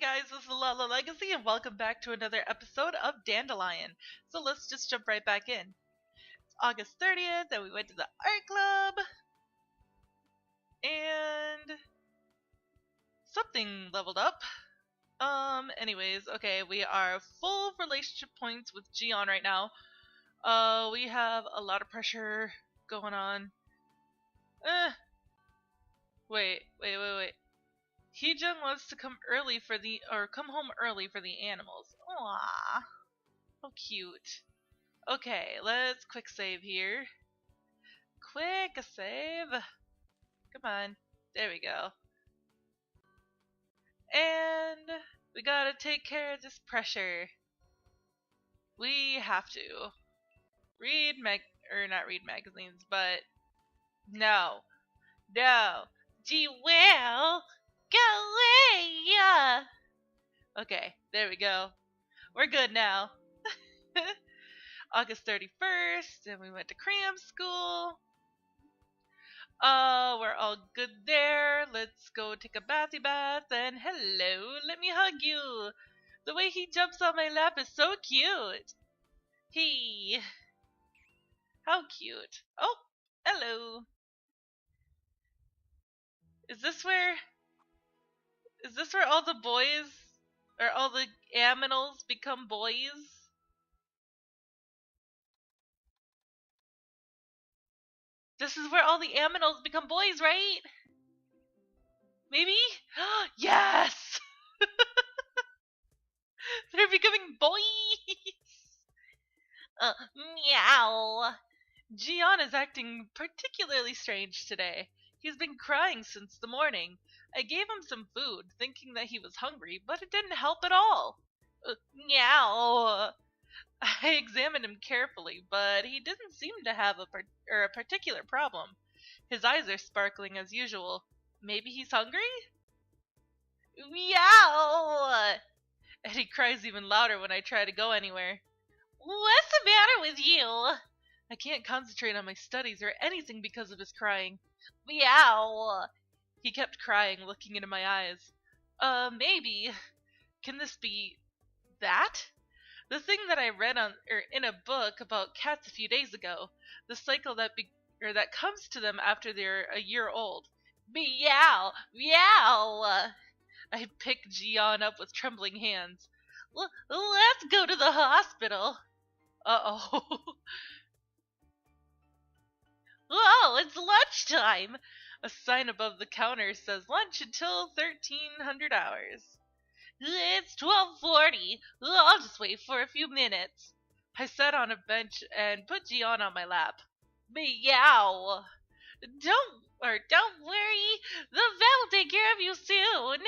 guys, this is Lala Legacy, and welcome back to another episode of Dandelion. So let's just jump right back in. It's August 30th, and we went to the art club, and something leveled up. Anyways, okay, we are full of relationship points with JIYEON right now. We have a lot of pressure going on. Wait. Heejung wants to come home early for the animals. Aww. How cute. Okay, let's quick save here. Quick save. Come on. There we go. And we gotta take care of this pressure. We have to. Not read magazines, but no. JIYEON! Go away! Okay, there we go. We're good now. August 31st, and we went to cram school. We're all good there. Let's go take a bathy bath, and hello, let me hug you. The way he jumps on my lap is so cute. How cute. Oh, hello. Is this where all the boys, or all the aminals become boys? This is where all the aminals become boys, right? Maybe? Yes! They're becoming boys! Meow! JIYEON is acting particularly strange today. He's been crying since the morning. I gave him some food, thinking that he was hungry, but it didn't help at all. Meow! I examined him carefully, but he didn't seem to have a particular problem. His eyes are sparkling as usual. Maybe he's hungry? Meow! And he cries even louder when I try to go anywhere. What's the matter with you? I can't concentrate on my studies or anything because of his crying. Meow! He kept crying, looking into my eyes. Maybe. Can this be that? The thing that I read in a book about cats a few days ago. The cycle that comes to them after they're a year old. Meow! Meow! I picked JIYEON up with trembling hands. Let's go to the hospital. Uh-oh. Oh, it's lunchtime! A sign above the counter says lunch until 1300 hours. It's 12:40. I'll just wait for a few minutes. I sat on a bench and put JIYEON on my lap. Meow! Don't worry. The vet will take care of you soon.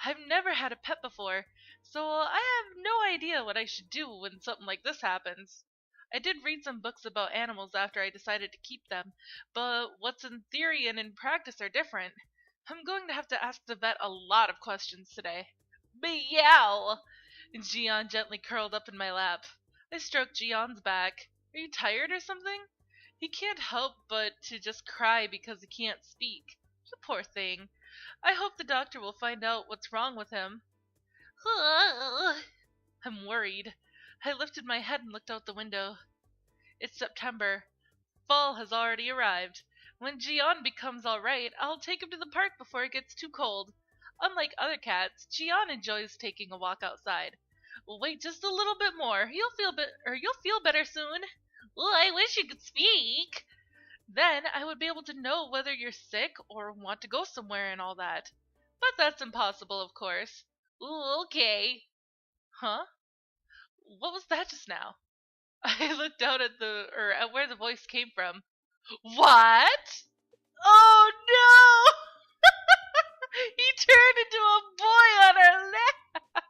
I've never had a pet before, so I have no idea what I should do when something like this happens. I did read some books about animals after I decided to keep them, but what's in theory and in practice are different. I'm going to have to ask the vet a lot of questions today. Meow! JIYEON gently curled up in my lap. I stroked JIYEON's back. Are you tired or something? He can't help but to just cry because he can't speak. You poor thing. I hope the doctor will find out what's wrong with him. I'm worried. I lifted my head and looked out the window. It's September. Fall has already arrived. When JIYEON becomes alright, I'll take him to the park before it gets too cold. Unlike other cats, JIYEON enjoys taking a walk outside. We'll wait just a little bit more. You'll feel better soon. Well, I wish you could speak. Then I would be able to know whether you're sick or want to go somewhere and all that. But that's impossible, of course. Ooh, okay. Huh? What was that just now? I looked out at where the voice came from. What? Oh no! He turned into a boy on our lap.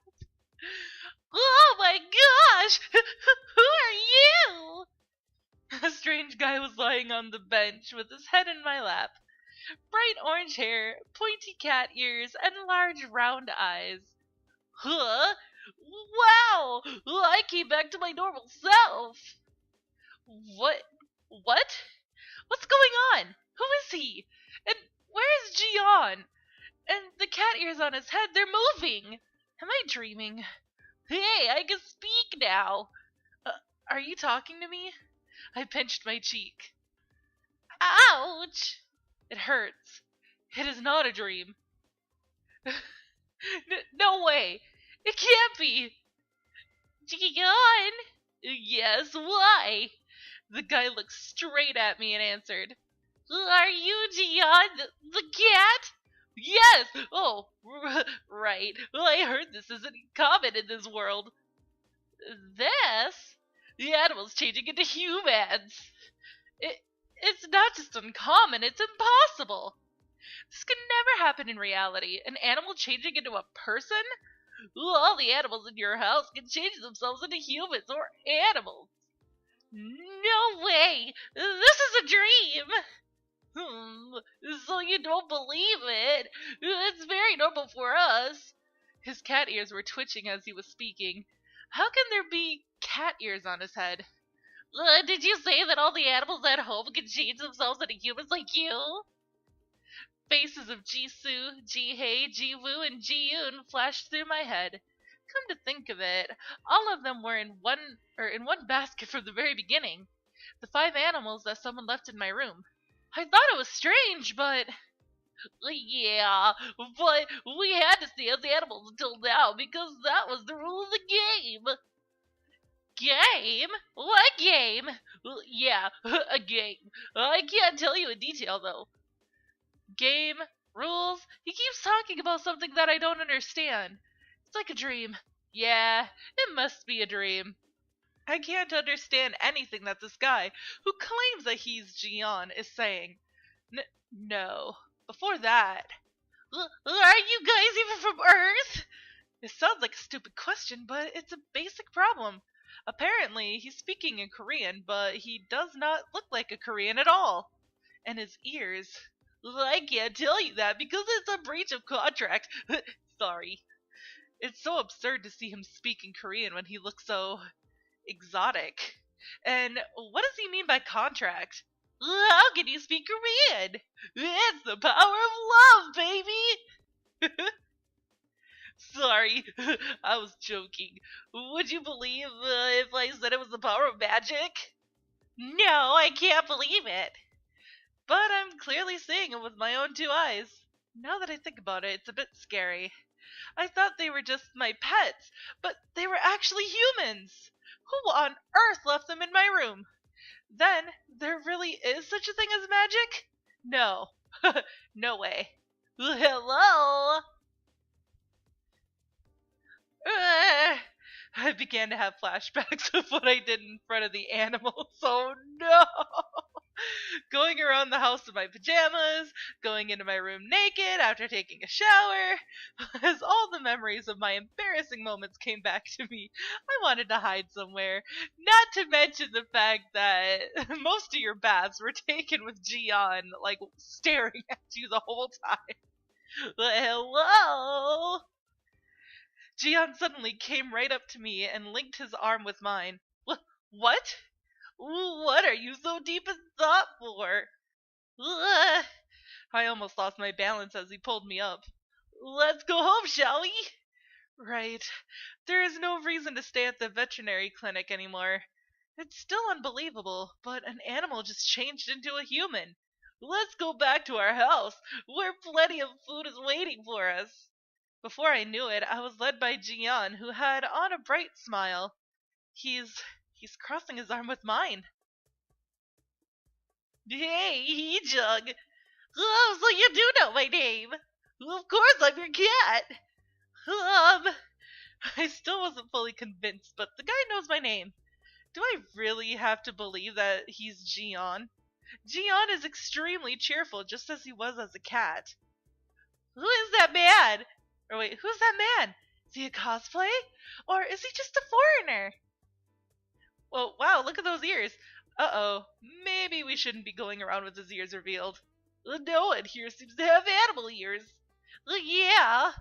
Oh my gosh! Who are you? A strange guy was lying on the bench with his head in my lap. Bright orange hair, pointy cat ears, and large round eyes. Huh? Wow! I came back to my normal self! What? What's going on? Who is he? And where is JIYEON? And the cat ears on his head, they're moving! Am I dreaming? Hey, I can speak now! Are you talking to me? I pinched my cheek. Ouch! It hurts. It is not a dream. No way! It can't be! Jiyeon? Yes, why? The guy looked straight at me and answered, Are you Jiyeon, the cat? Yes! Oh, right. I heard this isn't common in this world. This? The animal's changing into humans. It's not just uncommon, it's impossible. This could never happen in reality. An animal changing into a person? All the animals in your house can change themselves into humans or animals. No way! This is a dream! So you don't believe it? It's very normal for us. His cat ears were twitching as he was speaking. How can there be cat ears on his head? Did you say that all the animals at home can change themselves into humans like you? Faces of Jisoo, Jihei, Jiwoo, and Jiyoon flashed through my head. Come to think of it, all of them were in one basket from the very beginning. The 5 animals that someone left in my room. I thought it was strange, but... Yeah, but we had to stay as animals until now because that was the rule of the game. Game? What game? Yeah, a game. I can't tell you in detail, though. Game? Rules? He keeps talking about something that I don't understand. It's like a dream. Yeah, it must be a dream. I can't understand anything that this guy, who claims that he's Jiyeon, is saying. No. Before that... Are you guys even from Earth? It sounds like a stupid question, but it's a basic problem. Apparently, he's speaking in Korean, but he does not look like a Korean at all. And his ears... I can't tell you that because it's a breach of contract. Sorry. It's so absurd to see him speak in Korean when he looks so... exotic. And what does he mean by contract? How can you speak Korean? It's the power of love, baby! Sorry, I was joking. Would you believe if I said it was the power of magic? No, I can't believe it. But I'm clearly seeing it with my own 2 eyes. Now that I think about it, it's a bit scary. I thought they were just my pets, but they were actually humans. Who on earth left them in my room? Then, there really is such a thing as magic? No. No way. Hello? I began to have flashbacks of what I did in front of the animals. Oh no! Going around the house in my pajamas, going into my room naked after taking a shower. As all the memories of my embarrassing moments came back to me, I wanted to hide somewhere. Not to mention the fact that most of your baths were taken with Jiyeon, like, staring at you the whole time. Hello? Jiyeon suddenly came right up to me and linked his arm with mine. What? What are you so deep in thought for? I almost lost my balance as he pulled me up. Let's go home, shall we? Right. There is no reason to stay at the veterinary clinic anymore. It's still unbelievable, but an animal just changed into a human. Let's go back to our house, where plenty of food is waiting for us. Before I knew it, I was led by Jiyeon, who had on a bright smile. He's crossing his arm with mine. Hey, Heejung! Oh, so you do know my name! Of course I'm your cat! I still wasn't fully convinced, but the guy knows my name. Do I really have to believe that he's Jiyeon? Jiyeon is extremely cheerful, just as he was as a cat. Who is that man? Or wait, who's that man? Is he a cosplay? Or is he just a foreigner? Well, wow, look at those ears. Uh-oh, maybe we shouldn't be going around with his ears revealed. No one here seems to have animal ears. Yeah.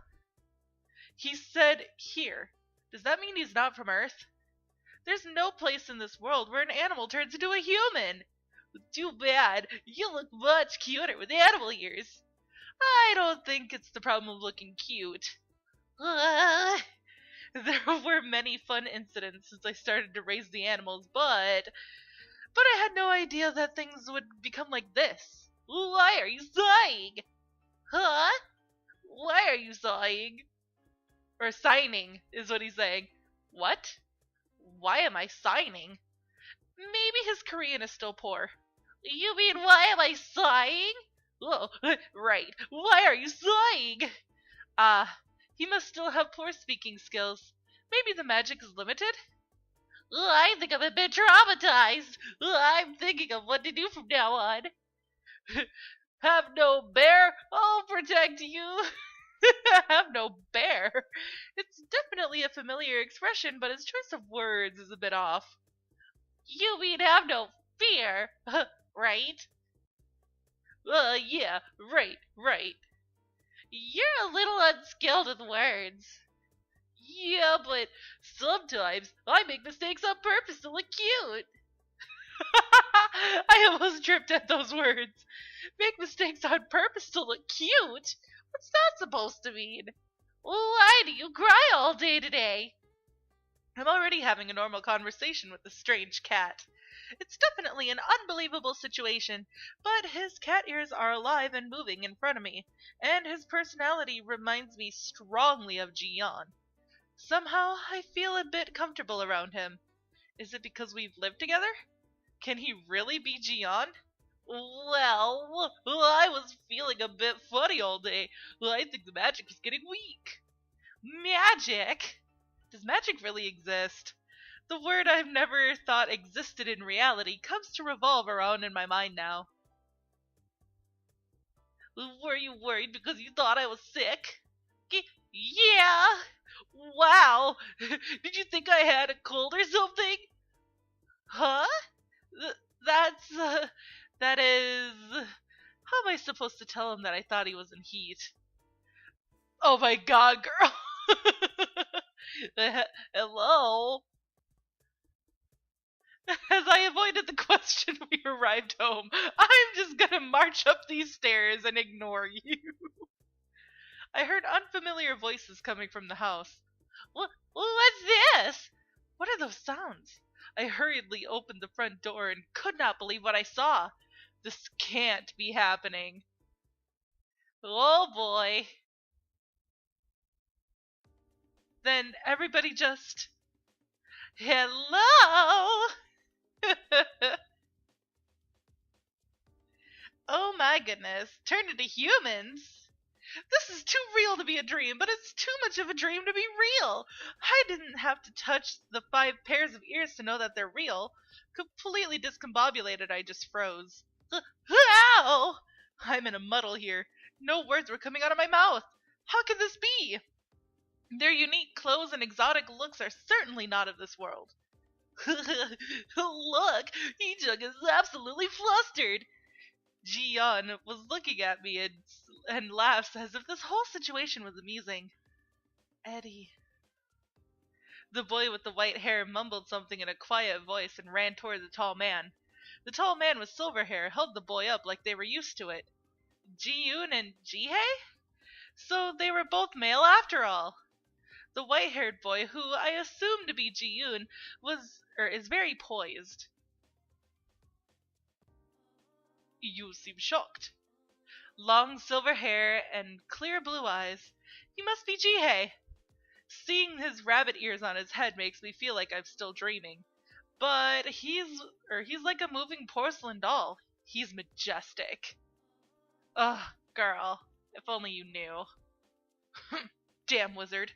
He said here. Does that mean he's not from Earth? There's no place in this world where an animal turns into a human. Too bad. You look much cuter with animal ears. I don't think it's the problem of looking cute. There were many fun incidents since I started to raise the animals, but I had no idea that things would become like this. Why are you sighing? Huh? Why are you sighing? Or signing is what he's saying. What? Why am I signing? Maybe his Korean is still poor. You mean why am I sighing? Oh, right. Why are you sighing? Ah, he must still have poor speaking skills. Maybe the magic is limited? I think I'm a bit traumatized. I'm thinking of what to do from now on. Have no bear, I'll protect you. Have no bear. It's definitely a familiar expression, but his choice of words is a bit off. You mean have no fear, right? Yeah, right. You're a little unskilled with words. Yeah, but sometimes I make mistakes on purpose to look cute. I almost tripped at those words. Make mistakes on purpose to look cute? What's that supposed to mean? Why do you cry all day today? I'm already having a normal conversation with this strange cat. It's definitely an unbelievable situation, but his cat ears are alive and moving in front of me, and his personality reminds me strongly of Jiyeon. Somehow, I feel a bit comfortable around him. Is it because we've lived together? Can he really be Jiyeon? Well, I was feeling a bit funny all day. I think the magic was getting weak. Magic? Does magic really exist? The word I've never thought existed in reality comes to revolve around in my mind now. Were you worried because you thought I was sick? Yeah! Wow! Did you think I had a cold or something? Huh? That's, that is... How am I supposed to tell him that I thought he was in heat? Oh my god, girl! Hello? As I avoided the question, we arrived home. I'm just gonna march up these stairs and ignore you. I heard unfamiliar voices coming from the house. What's this? What are those sounds? I hurriedly opened the front door and could not believe what I saw. This can't be happening. Oh boy. Then everybody just... Hello! Oh my goodness, turned into humans. This is too real to be a dream, but it's too much of a dream to be real. I didn't have to touch the 5 pairs of ears to know that they're real. Completely discombobulated, I just froze. Ow! I'm in a muddle here. No words were coming out of my mouth. How can this be? Their unique clothes and exotic looks are certainly not of this world. Look, Heejung is absolutely flustered. Jiyeon was looking at me and laughs as if this whole situation was amusing. Eddie. The boy with the white hair mumbled something in a quiet voice and ran toward the tall man. The tall man with silver hair held the boy up like they were used to it. Ji-yoon and Ji-hae? So they were both male after all. The white-haired boy, who I assumed to be Ji-yoon, is very poised. You seem shocked. Long silver hair and clear blue eyes. He must be Ji-hae. Seeing his rabbit ears on his head makes me feel like I'm still dreaming. But he's like a moving porcelain doll. He's majestic. Ugh, girl, if only you knew. Damn wizard.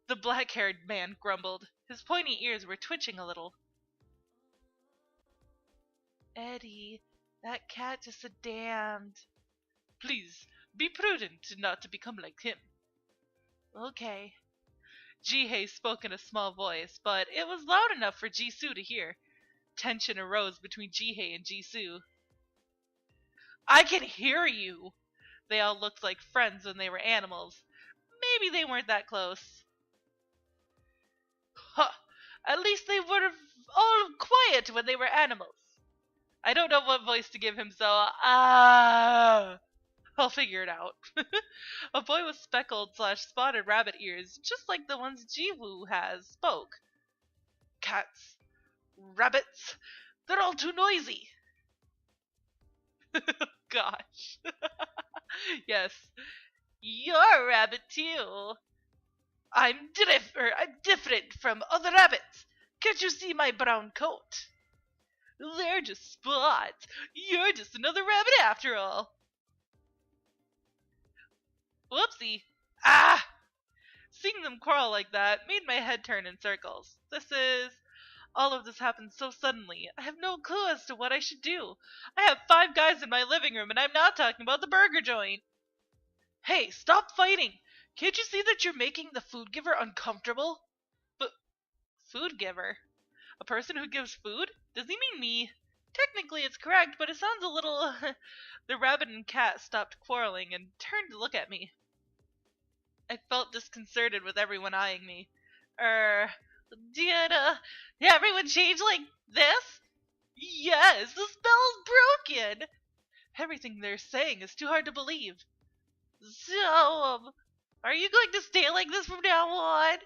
The black-haired man grumbled. His pointy ears were twitching a little. Eddie, that cat just a damned. Please, be prudent not to become like him. Okay. Ji-hae spoke in a small voice, but it was loud enough for Jisoo to hear. Tension arose between Ji-hae and Jisoo. I can hear you! They all looked like friends when they were animals. Maybe they weren't that close. Huh! At least they were all quiet when they were animals. I don't know what voice to give him, so I'll figure it out. A boy with speckled slash spotted rabbit ears, just like the ones Jiwoo has, spoke. Cats. Rabbits. They're all too noisy. Gosh. Yes. You're a rabbit too. I'm different from other rabbits. Can't you see my brown coat? They're just spots. You're just another rabbit after all. Whoopsie. Ah! Seeing them quarrel like that made my head turn in circles. All of this happened so suddenly. I have no clue as to what I should do. I have 5 guys in my living room, and I'm not talking about the burger joint. Hey, stop fighting! Can't you see that you're making the food giver uncomfortable? But, food giver? A person who gives food? Does he mean me? Technically it's correct, but it sounds a little... The rabbit and cat stopped quarreling and turned to look at me. I felt disconcerted with everyone eyeing me. Did everyone change like this? Yes, the spell's broken! Everything they're saying is too hard to believe. So, are you going to stay like this from now on?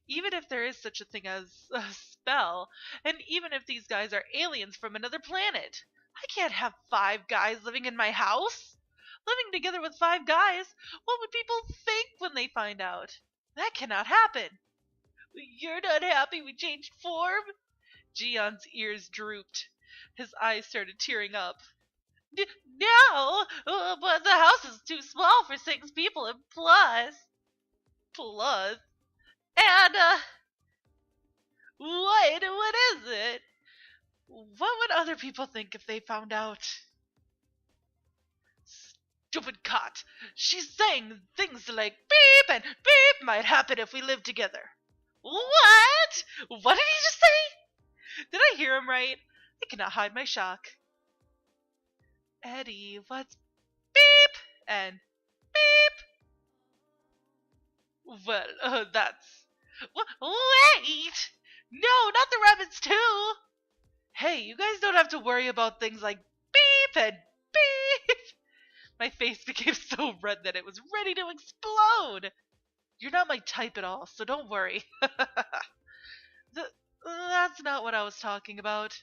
Even if there is such a thing as a spell, and even if these guys are aliens from another planet, I can't have 5 guys living in my house. Living together with 5 guys, what would people think when they find out? That cannot happen. You're not happy we changed form? Jiyeon's ears drooped. His eyes started tearing up. No, but the house is too small for 6 people, and plus, and, what is it? What would other people think if they found out? Stupid cat. She's saying things like beep and beep might happen if we live together. What? What did he just say? Did I hear him right? I cannot hide my shock. Eddie, what's beep and beep? Well, that's... Wait! No, not the rabbits too! Hey, you guys don't have to worry about things like beep and beep! My face became so red that it was ready to explode! You're not my type at all, so don't worry. That's not what I was talking about.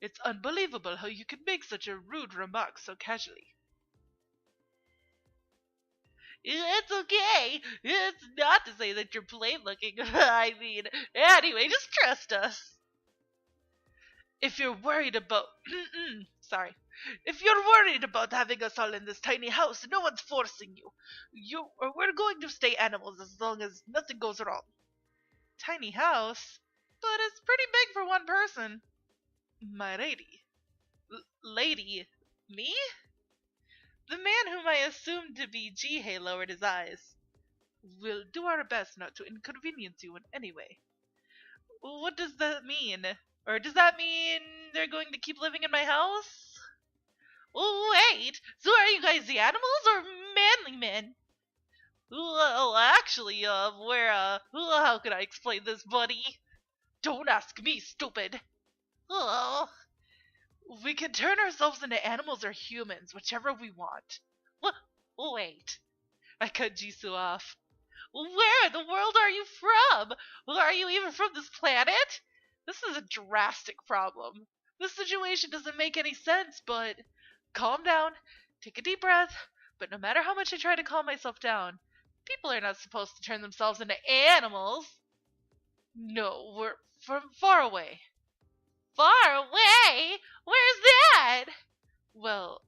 It's unbelievable how you can make such a rude remark so casually. It's okay. It's not to say that you're plain looking. I mean, anyway, just trust us. If you're worried about... Sorry. If you're worried about having us all in this tiny house, no one's forcing you. We're going to stay animals as long as nothing goes wrong. Tiny house? But it's pretty big for one person. My lady. Lady? Me? The man whom I assumed to be Jihei lowered his eyes. We'll do our best not to inconvenience you in any way. What does that mean? Or does that mean they're going to keep living in my house? Wait, so are you guys the animals or manly men? Well, actually, how can I explain this, buddy? Don't ask me, stupid. Oh, we can turn ourselves into animals or humans, whichever we want. Wait. I cut Jisoo off. Where in the world are you from? Are you even from this planet? This is a drastic problem. This situation doesn't make any sense, but... Calm down. Take a deep breath. But no matter how much I try to calm myself down, people are not supposed to turn themselves into animals. No, we're from far away. Far away? Where's that? Well,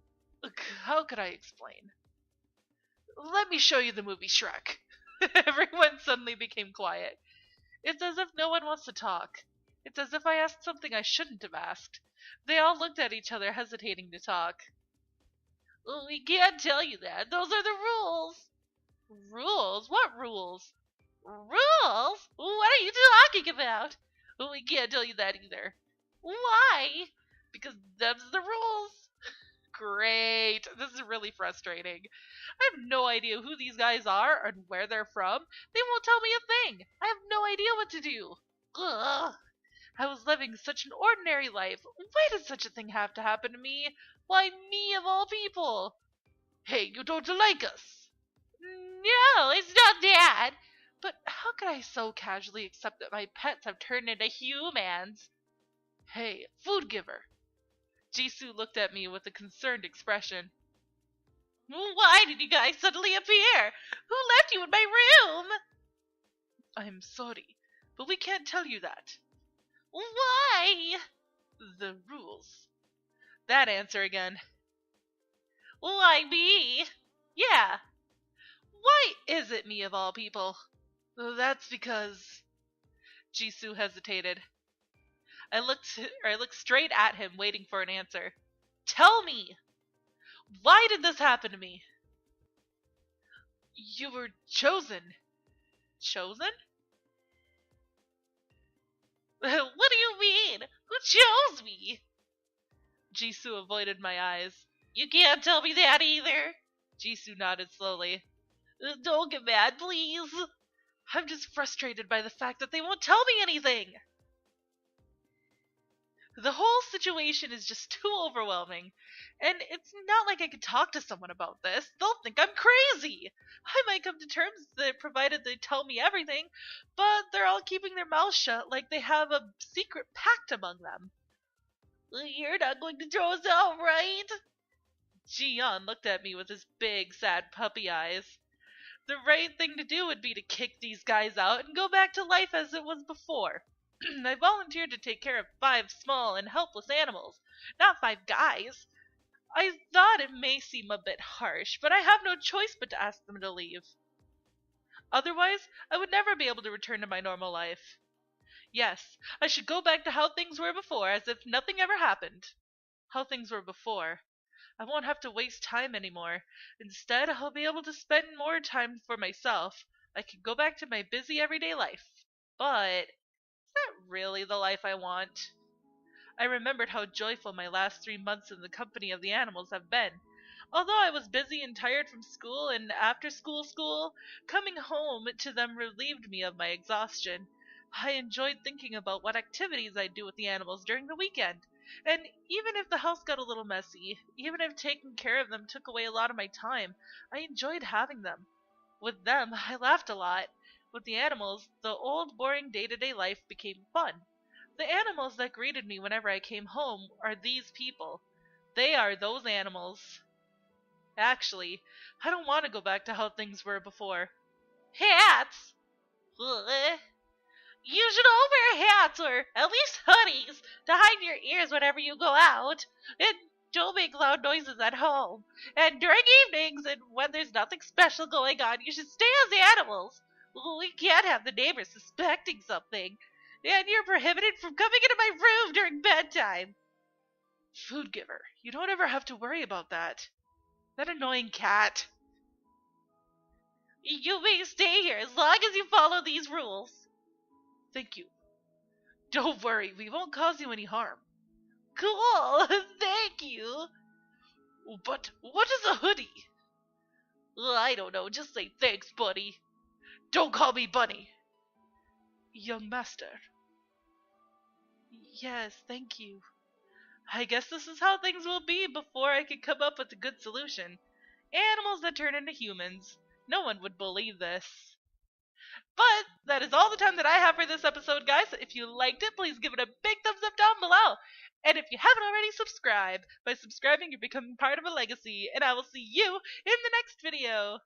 how could I explain? Let me show you the movie Shrek. Everyone suddenly became quiet. It's as if no one wants to talk. It's as if I asked something I shouldn't have asked. They all looked at each other, hesitating to talk. We can't tell you that. Those are the rules. Rules? What rules? Rules? What are you talking about? We can't tell you that either. Why? Because them's the rules. Great. This is really frustrating. I have no idea who these guys are and where they're from. They won't tell me a thing. I have no idea what to do. Ugh. I was living such an ordinary life. Why did such a thing have to happen to me? Why me of all people? Hey, you don't like us. No, it's not that. But how could I so casually accept that my pets have turned into humans? Hey, food giver. Jisoo looked at me with a concerned expression. Why did you guys suddenly appear? Who left you in my room? I'm sorry, but we can't tell you that. Why? The rules. That answer again. Why me? Yeah. Why is it me of all people? That's because... Jisoo hesitated. I looked straight at him, waiting for an answer. Tell me! Why did this happen to me? You were chosen. Chosen? What do you mean? Who chose me? Jisoo avoided my eyes. You can't tell me that either. Jisoo nodded slowly. Don't get mad, please. I'm just frustrated by the fact that they won't tell me anything. The whole situation is just too overwhelming. And it's not like I could talk to someone about this. They'll think I'm crazy. I might come to terms that provided they tell me everything, but they're all keeping their mouths shut like they have a secret pact among them. You're not going to throw us out, right? Jiyeon looked at me with his big, sad puppy eyes. The right thing to do would be to kick these guys out and go back to life as it was before. I volunteered to take care of 5 small and helpless animals, not 5 guys. I thought it may seem a bit harsh, but I have no choice but to ask them to leave. Otherwise, I would never be able to return to my normal life. Yes, I should go back to how things were before, as if nothing ever happened. How things were before. I won't have to waste time anymore. Instead, I'll be able to spend more time for myself. I can go back to my busy everyday life. But is that really the life I want? I remembered how joyful my last 3 months in the company of the animals have been. Although I was busy and tired from school and after school, coming home to them relieved me of my exhaustion. I enjoyed thinking about what activities I'd do with the animals during the weekend. And even if the house got a little messy, even if taking care of them took away a lot of my time, I enjoyed having them. With them, I laughed a lot. With the animals, the old boring day-to-day life became fun. The animals that greeted me whenever I came home are these people. They are those animals. Actually, I don't want to go back to how things were before. Hats? Ugh. You should all wear hats or at least hoodies to hide your ears whenever you go out. And don't make loud noises at home. And during evenings and when there's nothing special going on, you should stay as animals. We can't have the neighbors suspecting something. And you're prohibited from coming into my room during bedtime. Food giver, you don't ever have to worry about that. That annoying cat. You may stay here as long as you follow these rules. Thank you. Don't worry, we won't cause you any harm. Cool, thank you. But what is a hoodie? I don't know, just say thanks, buddy. Don't call me Bunny. Young master. Yes, thank you. I guess this is how things will be before I can come up with a good solution. Animals that turn into humans. No one would believe this. But that is all the time that I have for this episode, guys. If you liked it, please give it a big thumbs up down below. And if you haven't already, subscribe. By subscribing, you're becoming part of a legacy. And I will see you in the next video.